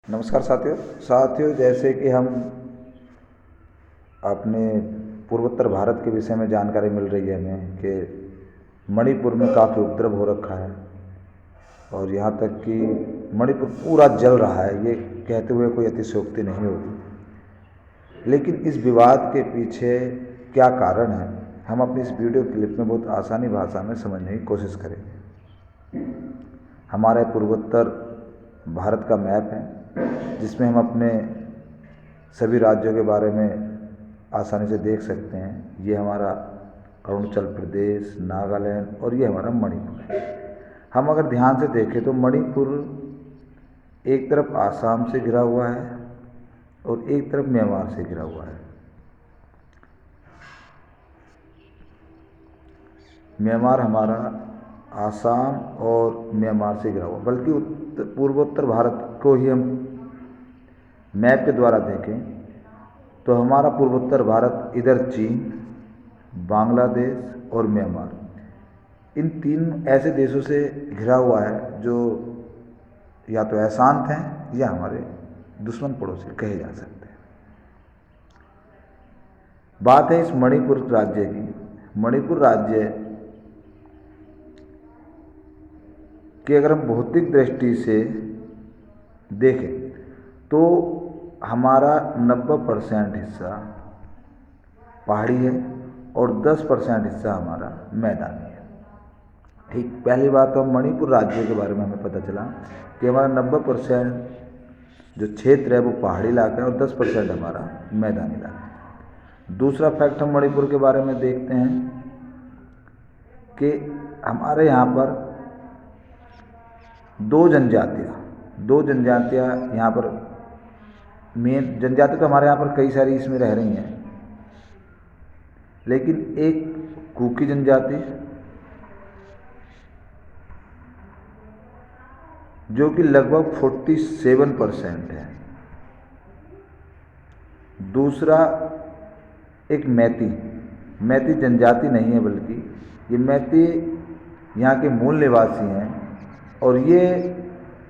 नमस्कार साथियों, जैसे कि हम अपने पूर्वोत्तर भारत के विषय में जानकारी मिल रही है हमें कि मणिपुर में काफ़ी उपद्रव हो रखा है और यहाँ तक कि मणिपुर पूरा जल रहा है। ये कहते हुए कोई अतिशयोक्ति नहीं होगी, लेकिन इस विवाद के पीछे क्या कारण है, हम अपनी इस वीडियो क्लिप में बहुत आसानी भाषा में समझने की कोशिश करेंगे। हमारे पूर्वोत्तर भारत का मैप है जिसमें हम अपने सभी राज्यों के बारे में आसानी से देख सकते हैं। ये हमारा अरुणाचल प्रदेश, नागालैंड और ये हमारा मणिपुर है। हम अगर ध्यान से देखें तो मणिपुर एक तरफ आसाम से घिरा हुआ है और एक तरफ म्यांमार से घिरा हुआ है। म्यांमार हमारा आसाम और म्यांमार से घिरा हुआ, बल्कि पूर्वोत्तर भारत को ही हम मैप के द्वारा देखें तो हमारा पूर्वोत्तर भारत इधर चीन, बांग्लादेश और म्यांमार, इन तीन ऐसे देशों से घिरा हुआ है जो या तो अशांत हैं या हमारे दुश्मन पड़ोसी कहे जा सकते हैं। बात है इस मणिपुर राज्य की। मणिपुर राज्य कि अगर हम भौतिक दृष्टि से देखें तो हमारा 90% हिस्सा पहाड़ी है और 10% हिस्सा हमारा मैदानी है। ठीक, पहली बात तो मणिपुर राज्य के बारे में हमें पता चला कि हमारा 90% जो क्षेत्र है वो पहाड़ी इलाका है और 10% हमारा मैदानी इलाका है। दूसरा फैक्ट हम मणिपुर के बारे में देखते हैं कि हमारे यहाँ पर दो जनजातियाँ यहाँ पर मेन जनजाति तो हमारे यहाँ पर कई सारी इसमें रह रही हैं, लेकिन एक कुकी जनजाति जो कि लगभग 47% है। दूसरा एक मैती जनजाति नहीं है, बल्कि ये मैती यहाँ के मूल निवासी हैं और ये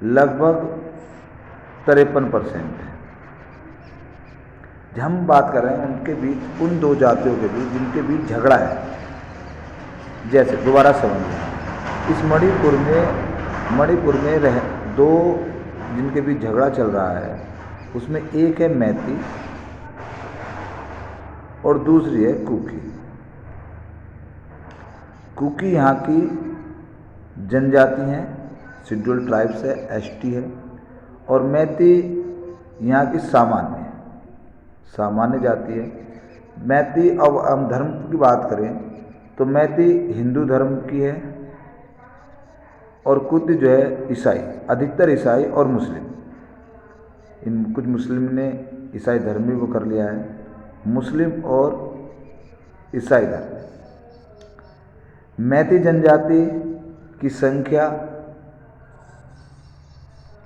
लगभग 53% है। जब हम बात कर रहे हैं उनके बीच, उन दो जातियों के बीच जिनके बीच झगड़ा है, जैसे दोबारा समझिए इस मणिपुर में रह दो जिनके बीच झगड़ा चल रहा है, उसमें एक है मैती और दूसरी है कुकी। कुकी यहाँ की जनजाति हैं, शेड्यूल्ड ट्राइब्स है, एसटी है, और मैती यहाँ की सामान्य जाति है। मैती, अब हम धर्म की बात करें तो मैती हिंदू धर्म की है और कुकी जो है ईसाई, अधिकतर ईसाई और मुस्लिम। इन कुछ मुस्लिम ने ईसाई धर्म भी वो कर लिया है, मुस्लिम और ईसाई धर्म। मैती जनजाति की संख्या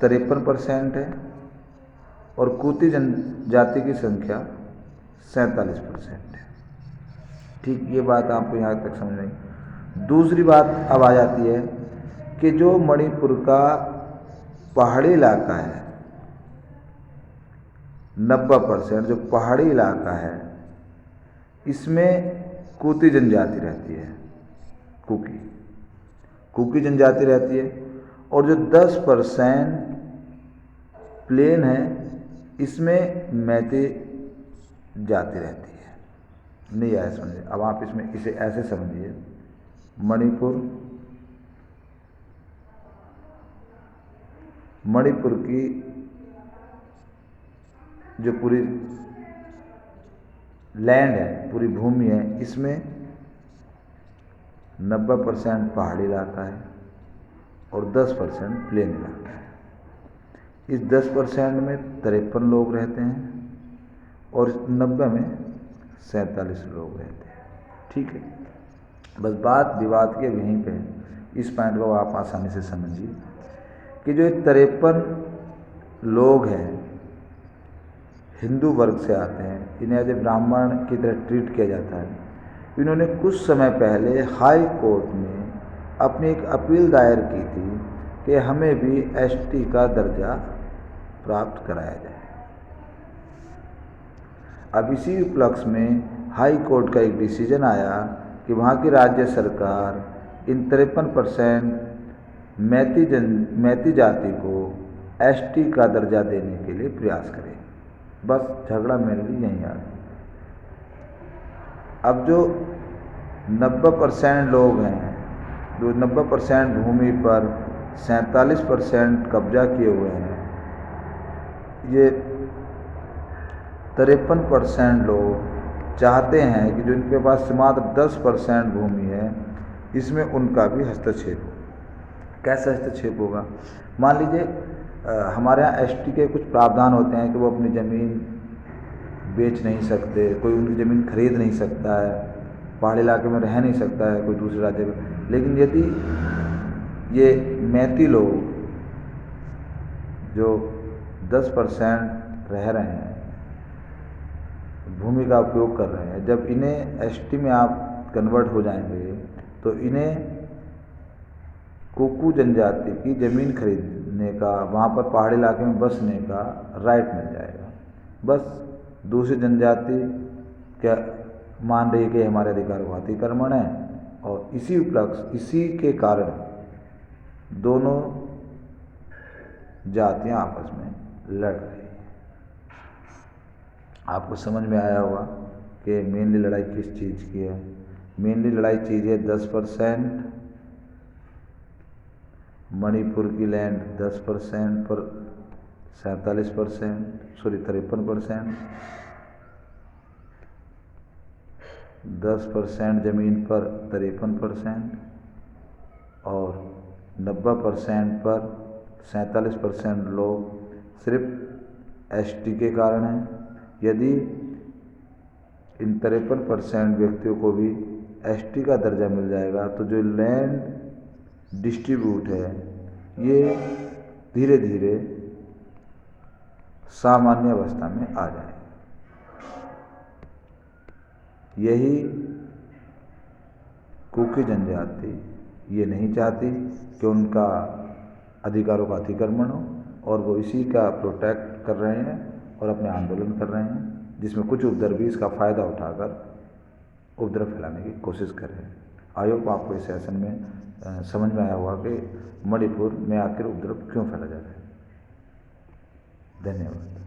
53% है और कुकी जनजाति की संख्या 47% है। ठीक, ये बात आपको यहाँ तक समझ आई। दूसरी बात अब आ जाती है कि जो मणिपुर का पहाड़ी इलाका है, 90% जो पहाड़ी इलाका है, इसमें कुकी जनजाति रहती है, कुकी जनजाति रहती है, और जो 10% प्लेन है इसमें मैती जाति रहती है। नहीं आया समझिए, अब आप इसमें इसे ऐसे समझिए, मणिपुर की जो पूरी लैंड है, पूरी भूमि है, इसमें 90% पहाड़ी इलाका है और 10% प्लेन इलाका है। इस 10% में 53 लोग रहते हैं और 90 में 47 लोग रहते हैं। ठीक है, बस बात विवाद के यहीं पे है। इस पॉइंट को आप आसानी से समझिए कि जो 53 लोग हैं हिंदू वर्ग से आते हैं, इन्हें एज ए ब्राह्मण की तरह ट्रीट किया जाता है। इन्होंने कुछ समय पहले हाई कोर्ट में अपनी एक अपील दायर की थी कि हमें भी एसटी का दर्जा प्राप्त कराया जाए। अब इसी उपलक्ष्य में हाई कोर्ट का एक डिसीजन आया कि वहाँ की राज्य सरकार इन 53% मैती जाति को एसटी का दर्जा देने के लिए प्रयास करे। बस झगड़ा मेनली यहीं आ गया। अब जो 90% लोग हैं, जो 90% भूमि पर 47% कब्जा किए हुए हैं, ये 53% लोग चाहते हैं कि जो इनके पास मात्र 10% भूमि है, इसमें उनका भी हस्तक्षेप हो। कैसे हस्तक्षेप होगा? मान लीजिए हमारे यहाँ एसटी के कुछ प्रावधान होते हैं कि वो अपनी ज़मीन बेच नहीं सकते, कोई उनकी ज़मीन खरीद नहीं सकता है, पहाड़ी इलाके में रह नहीं सकता है कोई दूसरे राज्य में। लेकिन यदि ये मैती लोग जो 10% रह रहे हैं, भूमि का उपयोग कर रहे हैं, जब इन्हें एसटी में आप कन्वर्ट हो जाएंगे तो इन्हें कुकी जनजाति की ज़मीन खरीदने का, वहाँ पर पहाड़ी इलाके में बसने का राइट मिल जाएगा। बस दूसरी जनजाति क्या मान रही है कि हमारे अधिकार को अतिक्रमण है, और इसी उपलक्ष्य, इसी के कारण दोनों जातियां आपस में लड़ रही हैं। आपको समझ में आया होगा कि मेनली लड़ाई किस चीज़ की है। मेनली लड़ाई चीज़ है 10%, मणिपुर की लैंड 10% पर 53%, 10% ज़मीन पर 53% और 90% पर 47% लोग सिर्फ एसटी के कारण हैं। यदि इन 53% व्यक्तियों को भी एसटी का दर्जा मिल जाएगा तो जो लैंड डिस्ट्रीब्यूट है ये धीरे धीरे सामान्य अवस्था में आ जाए। यही कुकी जनजाति ये नहीं चाहती कि उनका अधिकारों का अतिक्रमण हो, और वो इसी का प्रोटेक्ट कर रहे हैं और अपने आंदोलन कर रहे हैं, जिसमें कुछ उपद्रवी भी इसका फ़ायदा उठाकर उपद्रव फैलाने की कोशिश कर रहे हैं। आई होप आपको इस सेशन में समझ में आया होगा कि मणिपुर में आखिर उपद्रव क्यों फैला जा रहा है। धन्यवाद।